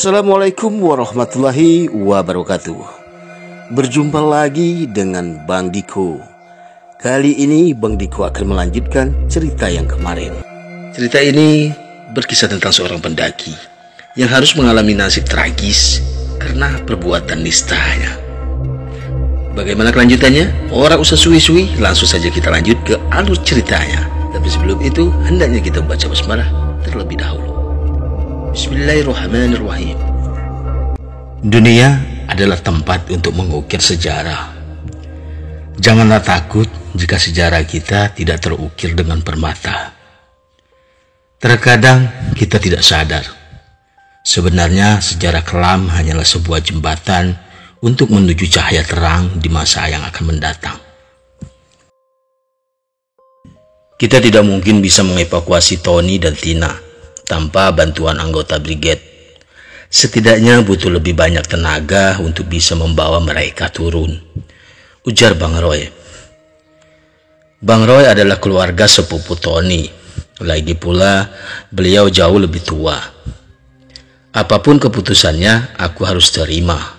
Assalamualaikum warahmatullahi wabarakatuh. Berjumpa lagi dengan Bang Diko. Kali ini Bang Diko akan melanjutkan cerita yang kemarin. Cerita ini berkisah tentang seorang pendaki yang harus mengalami nasib tragis karena perbuatan nistanya. Bagaimana kelanjutannya? Orang usah suwi-suwi, langsung saja kita lanjut ke alur ceritanya. Tapi sebelum itu, hendaknya kita baca basmalah terlebih dahulu. Bismillahirrahmanirrahim. Dunia adalah tempat untuk mengukir sejarah. Janganlah takut jika sejarah kita tidak terukir dengan permata. Terkadang kita tidak sadar, sebenarnya sejarah kelam hanyalah sebuah jembatan untuk menuju cahaya terang di masa yang akan mendatang. Kita tidak mungkin bisa mengevakuasi Tony dan Tina tanpa bantuan anggota brigade. Setidaknya butuh lebih banyak tenaga untuk bisa membawa mereka turun, ujar Bang Roy. Bang Roy adalah keluarga sepupu Tony. Lagi pula, beliau jauh lebih tua. Apapun keputusannya, aku harus terima.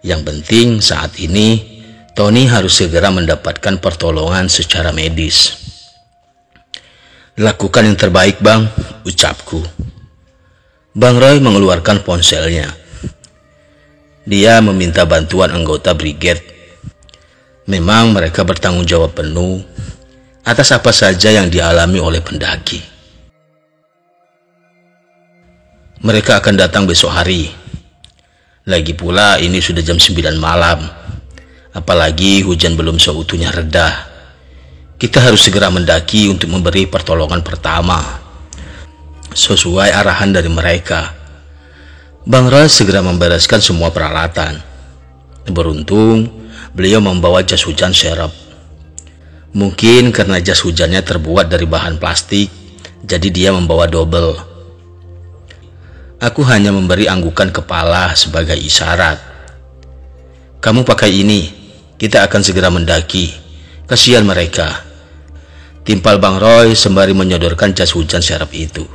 Yang penting saat ini, Tony harus segera mendapatkan pertolongan secara medis. Lakukan yang terbaik, Bang, ucapku. Bang Roy mengeluarkan ponselnya. Dia meminta bantuan anggota brigade. Memang mereka bertanggung jawab penuh atas apa saja yang dialami oleh pendaki. Mereka akan datang besok hari. Lagi pula ini sudah jam 9 malam. Apalagi hujan belum seutuhnya reda. Kita harus segera mendaki untuk memberi pertolongan pertama sesuai arahan dari mereka. Bang Roy segera membereskan semua peralatan. Beruntung beliau membawa jas hujan serep. Mungkin karena jas hujannya terbuat dari bahan plastik, jadi dia membawa double. Aku hanya memberi anggukan kepala sebagai isyarat. Kamu pakai ini, kita akan segera mendaki. Kasihan mereka, timpal Bang Roy sembari menyodorkan jas hujan serep itu.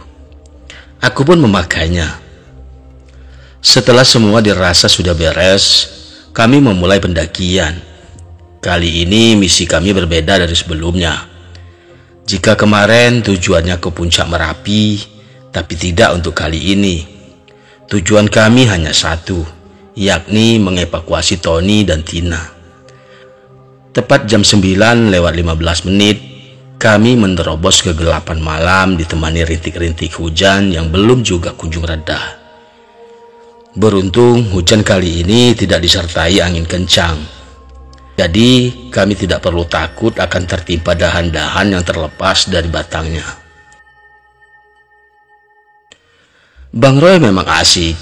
Aku pun memakainya. Setelah semua dirasa sudah beres, kami memulai pendakian. Kali ini misi kami berbeda dari sebelumnya. Jika kemarin tujuannya ke puncak Merapi, tapi tidak untuk kali ini. Tujuan kami hanya satu, yakni mengevakuasi Tony dan Tina. Tepat jam 9:15, kami menerobos kegelapan malam ditemani rintik-rintik hujan yang belum juga kunjung reda. Beruntung hujan kali ini tidak disertai angin kencang. Jadi kami tidak perlu takut akan tertimpa dahan-dahan yang terlepas dari batangnya. Bang Roy memang asik.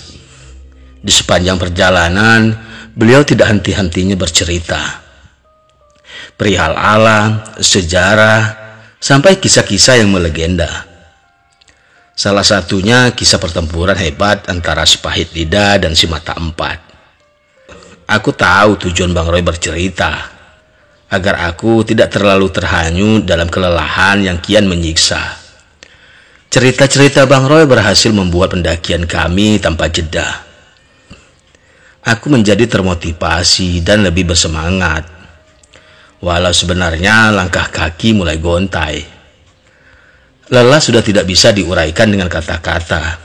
Di sepanjang perjalanan, beliau tidak henti-hentinya bercerita perihal alam, sejarah, sampai kisah-kisah yang melegenda. Salah satunya kisah pertempuran hebat antara si Pahit Lidah dan si Mata Empat. Aku tahu tujuan Bang Roy bercerita, agar aku tidak terlalu terhanyut dalam kelelahan yang kian menyiksa. Cerita-cerita Bang Roy berhasil membuat pendakian kami tanpa jeda. Aku menjadi termotivasi dan lebih bersemangat. Walau sebenarnya langkah kaki mulai gontai. Lelah sudah tidak bisa diuraikan dengan kata-kata.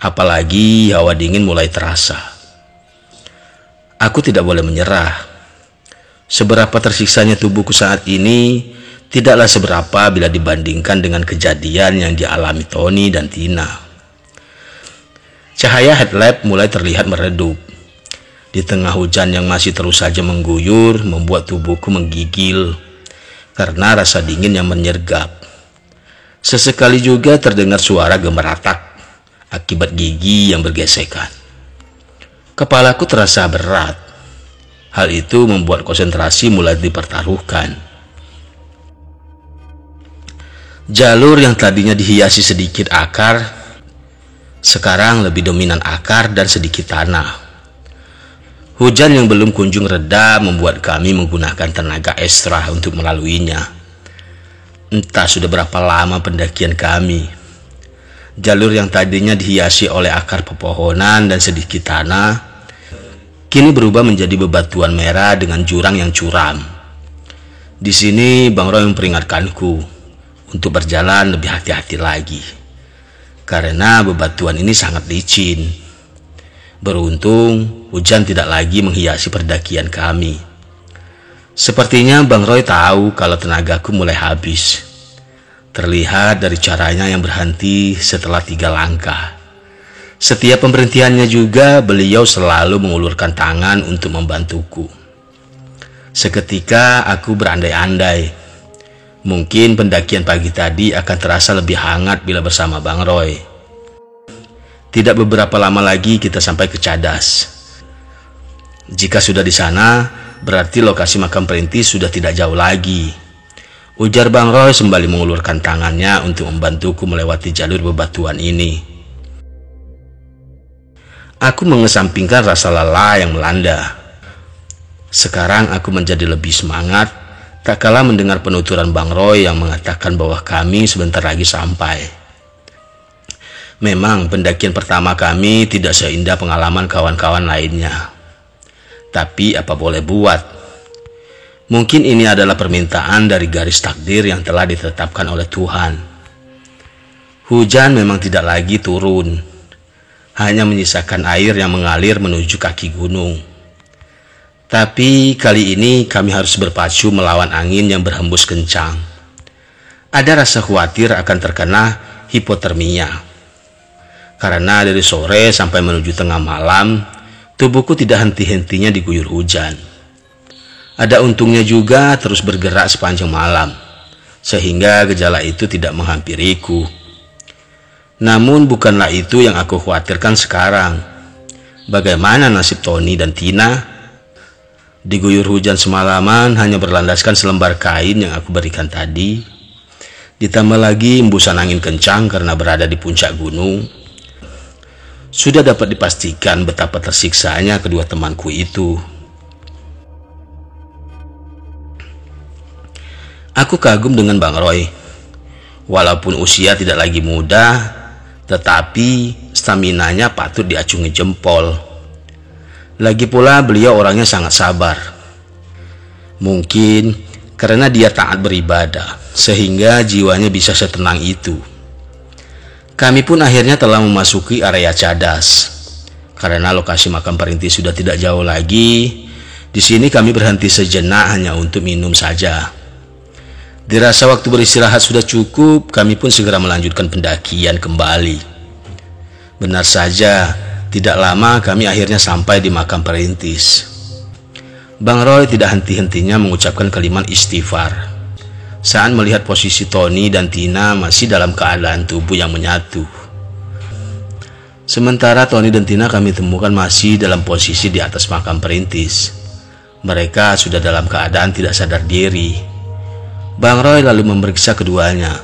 Apalagi hawa dingin mulai terasa. Aku tidak boleh menyerah. Seberapa tersiksanya tubuhku saat ini, tidaklah seberapa bila dibandingkan dengan kejadian yang dialami Tony dan Tina. Cahaya headlamp mulai terlihat meredup. Di tengah hujan yang masih terus saja mengguyur, membuat tubuhku menggigil karena rasa dingin yang menyergap. Sesekali juga terdengar suara gemeratak akibat gigi yang bergesekan. Kepalaku terasa berat. Hal itu membuat konsentrasi mulai dipertaruhkan. Jalur yang tadinya dihiasi sedikit akar, sekarang lebih dominan akar dan sedikit tanah. Hujan yang belum kunjung reda membuat kami menggunakan tenaga ekstra untuk melaluinya. Entah sudah berapa lama pendakian kami. Jalur yang tadinya dihiasi oleh akar pepohonan dan sedikit tanah, kini berubah menjadi bebatuan merah dengan jurang yang curam. Di sini Bang Roy memperingatkanku untuk berjalan lebih hati-hati lagi, karena bebatuan ini sangat licin. Beruntung hujan tidak lagi menghiasi perdakian kami. Sepertinya Bang Roy tahu kalau tenagaku mulai habis. Terlihat dari caranya yang berhenti setelah 3 langkah. Setiap pemberhentiannya juga beliau selalu mengulurkan tangan untuk membantuku. Seketika aku berandai-andai, mungkin pendakian pagi tadi akan terasa lebih hangat bila bersama Bang Roy. Tidak beberapa lama lagi kita sampai ke Cadas. Jika sudah di sana, berarti lokasi makam perintis sudah tidak jauh lagi, ujar Bang Roy sembari mengulurkan tangannya untuk membantuku melewati jalur bebatuan ini. Aku mengesampingkan rasa lelah yang melanda. Sekarang aku menjadi lebih semangat, tak kalah mendengar penuturan Bang Roy yang mengatakan bahwa kami sebentar lagi sampai. Memang pendakian pertama kami tidak seindah pengalaman kawan-kawan lainnya. Tapi apa boleh buat? Mungkin ini adalah permintaan dari garis takdir yang telah ditetapkan oleh Tuhan. Hujan memang tidak lagi turun, hanya menyisakan air yang mengalir menuju kaki gunung. Tapi kali ini kami harus berpacu melawan angin yang berhembus kencang. Ada rasa khawatir akan terkena hipotermia. Karena dari sore sampai menuju tengah malam, tubuhku tidak henti-hentinya diguyur hujan. Ada untungnya juga terus bergerak sepanjang malam, sehingga gejala itu tidak menghampiriku. Namun bukanlah itu yang aku khawatirkan sekarang. Bagaimana nasib Tony dan Tina? Diguyur hujan semalaman hanya berlandaskan selembar kain yang aku berikan tadi. Ditambah lagi embusan angin kencang karena berada di puncak gunung. Sudah dapat dipastikan betapa tersiksanya kedua temanku itu. Aku kagum dengan Bang Roy. Walaupun usia tidak lagi muda, tetapi staminanya patut diacungi jempol. Lagi pula beliau orangnya sangat sabar. Mungkin karena dia taat beribadah, sehingga jiwanya bisa setenang itu. Kami pun akhirnya telah memasuki area Cadas. Karena lokasi makam perintis sudah tidak jauh lagi, di sini kami berhenti sejenak hanya untuk minum saja. Dirasa waktu beristirahat sudah cukup, kami pun segera melanjutkan pendakian kembali. Benar saja, tidak lama kami akhirnya sampai di makam perintis. Bang Roy tidak henti-hentinya mengucapkan kalimat istighfar saat melihat posisi Tony dan Tina masih dalam keadaan tubuh yang menyatu. Sementara Tony dan Tina kami temukan masih dalam posisi di atas makam perintis. Mereka sudah dalam keadaan tidak sadar diri. Bang Roy lalu memeriksa keduanya.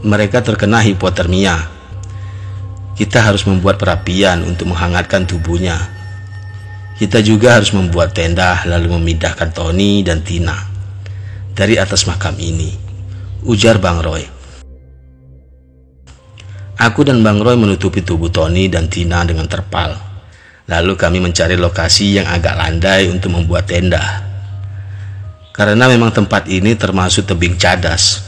Mereka terkena hipotermia. Kita harus membuat perapian untuk menghangatkan tubuhnya. Kita juga harus membuat tenda lalu memindahkan Tony dan Tina dari atas makam ini, ujar Bang Roy. Aku dan Bang Roy menutupi tubuh Tony dan Tina dengan terpal. Lalu kami mencari lokasi yang agak landai untuk membuat tenda. Karena memang tempat ini termasuk tebing Cadas,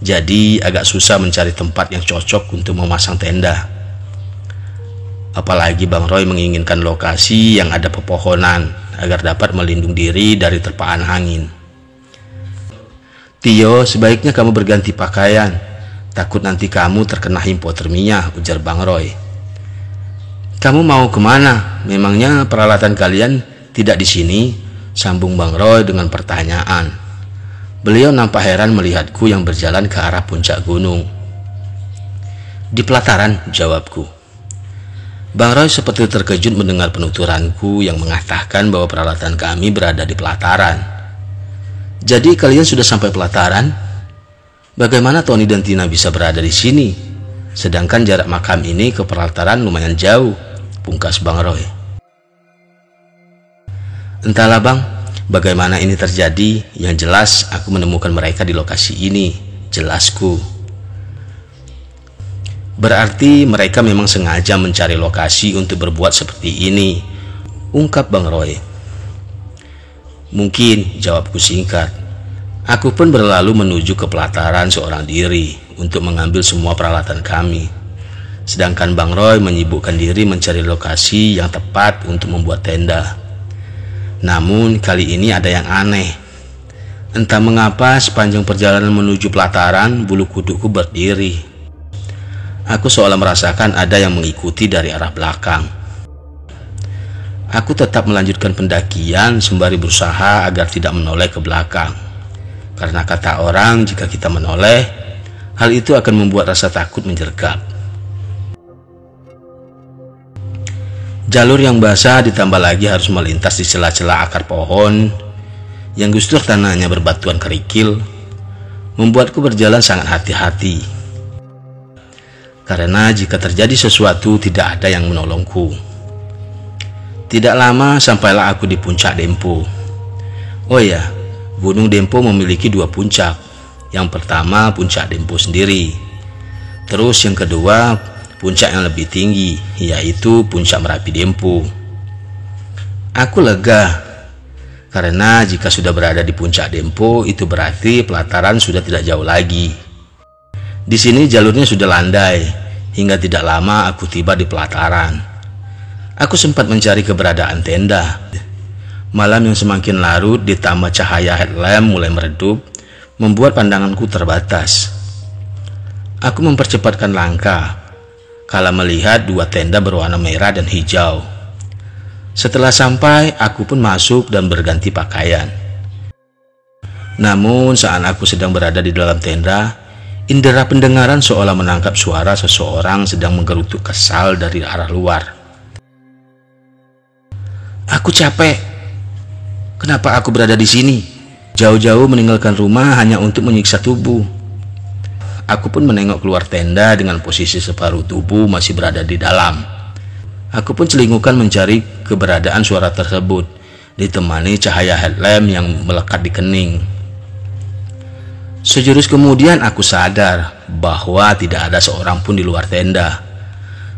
jadi agak susah mencari tempat yang cocok untuk memasang tenda. Apalagi Bang Roy menginginkan lokasi yang ada pepohonan agar dapat melindungi diri dari terpaan angin. Tio, sebaiknya kamu berganti pakaian, takut nanti kamu terkena hipotermia, ujar Bang Roy. Kamu mau kemana? Memangnya peralatan kalian tidak di sini? Sambung Bang Roy dengan pertanyaan. Beliau nampak heran melihatku yang berjalan ke arah puncak gunung. Di pelataran, jawabku. Bang Roy seperti terkejut mendengar penuturanku yang mengatakan bahwa peralatan kami berada di pelataran. Jadi kalian sudah sampai pelataran? Bagaimana Tony dan Tina bisa berada di sini? Sedangkan jarak makam ini ke pelataran lumayan jauh, pungkas Bang Roy. Entahlah Bang, bagaimana ini terjadi, yang jelas aku menemukan mereka di lokasi ini, jelasku. Berarti mereka memang sengaja mencari lokasi untuk berbuat seperti ini, ungkap Bang Roy. Mungkin, jawabku singkat. Aku pun berlalu menuju ke pelataran seorang diri untuk mengambil semua peralatan kami. Sedangkan Bang Roy menyibukkan diri mencari lokasi yang tepat untuk membuat tenda. Namun kali ini ada yang aneh. Entah mengapa sepanjang perjalanan menuju pelataran bulu kudukku berdiri. Aku seolah merasakan ada yang mengikuti dari arah belakang. Aku tetap melanjutkan pendakian sembari berusaha agar tidak menoleh ke belakang. Karena kata orang, jika kita menoleh, hal itu akan membuat rasa takut menjergap. Jalur yang basah ditambah lagi harus melintas di celah-celah akar pohon yang gustur tanahnya berbatuan kerikil, membuatku berjalan sangat hati-hati. Karena jika terjadi sesuatu tidak ada yang menolongku. Tidak lama sampailah aku di puncak Dempo. Oh ya, Gunung Dempo memiliki dua puncak. Yang pertama puncak Dempo sendiri. Terus yang kedua puncak yang lebih tinggi, yaitu puncak Merapi Dempo. Aku lega, karena jika sudah berada di puncak Dempo itu berarti pelataran sudah tidak jauh lagi. Di sini jalurnya sudah landai, hingga tidak lama aku tiba di pelataran. Aku sempat mencari keberadaan tenda. Malam yang semakin larut ditambah cahaya headlamp mulai meredup, membuat pandanganku terbatas. Aku mempercepatkan langkah, kala melihat dua tenda berwarna merah dan hijau. Setelah sampai, aku pun masuk dan berganti pakaian. Namun saat aku sedang berada di dalam tenda, indera pendengaran seolah menangkap suara seseorang sedang menggerutu kesal dari arah luar. Aku capek. Kenapa aku berada di sini? Jauh-jauh meninggalkan rumah hanya untuk menyiksa tubuh. Aku pun menengok keluar tenda dengan posisi separuh tubuh masih berada di dalam. Aku pun celingukan mencari keberadaan suara tersebut, ditemani cahaya headlamp yang melekat di kening. Sejurus kemudian aku sadar bahwa tidak ada seorang pun di luar tenda.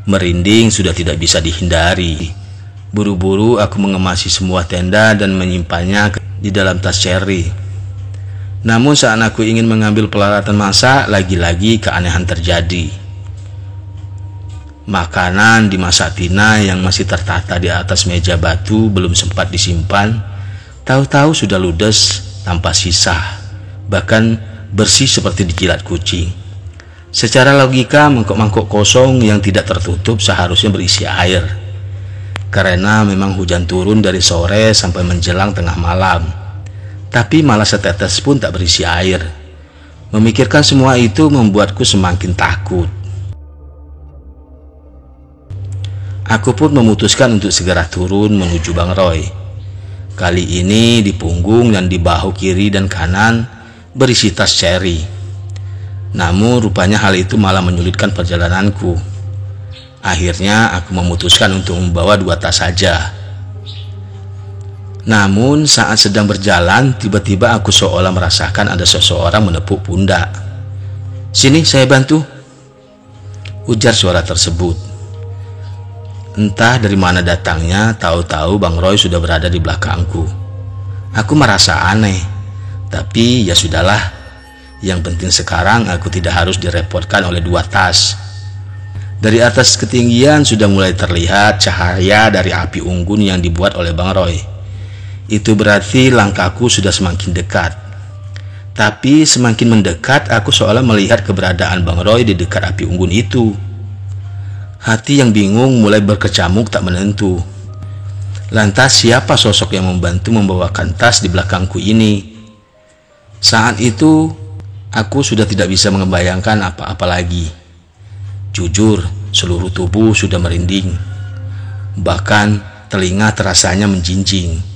Merinding sudah tidak bisa dihindari. Buru-buru aku mengemasi semua tenda dan menyimpannya di dalam tas Cherry. Namun saat aku ingin mengambil peralatan masak, lagi-lagi keanehan terjadi. Makanan dimasak Tina yang masih tertata di atas meja batu belum sempat disimpan, tahu-tahu sudah ludes tanpa sisa, bahkan bersih seperti dijilat kucing. Secara logika, mangkok-mangkok kosong yang tidak tertutup seharusnya berisi air, karena memang hujan turun dari sore sampai menjelang tengah malam. Tapi malah setetes pun tak berisi air. Memikirkan semua itu membuatku semakin takut. Aku pun memutuskan untuk segera turun menuju Bang Roy. Kali ini di punggung dan di bahu kiri dan kanan berisi tas Cherry. Namun rupanya hal itu malah menyulitkan perjalananku. Akhirnya aku memutuskan untuk membawa dua tas saja. Namun saat sedang berjalan, tiba-tiba aku seolah merasakan ada seseorang menepuk pundak. "Sini, saya bantu," ujar suara tersebut. Entah dari mana datangnya, tahu-tahu Bang Roy sudah berada di belakangku. Aku merasa aneh, tapi ya sudahlah. Yang penting sekarang aku tidak harus direpotkan oleh dua tas. Dari atas ketinggian sudah mulai terlihat cahaya dari api unggun yang dibuat oleh Bang Roy. Itu berarti langkahku sudah semakin dekat. Tapi semakin mendekat, aku seolah melihat keberadaan Bang Roy di dekat api unggun itu. Hati yang bingung mulai berkecamuk tak menentu. Lantas siapa sosok yang membantu membawakan tas di belakangku ini? Saat itu, aku sudah tidak bisa membayangkan apa-apa lagi. Jujur, seluruh tubuh sudah merinding. Bahkan telinga terasanya menjinjing.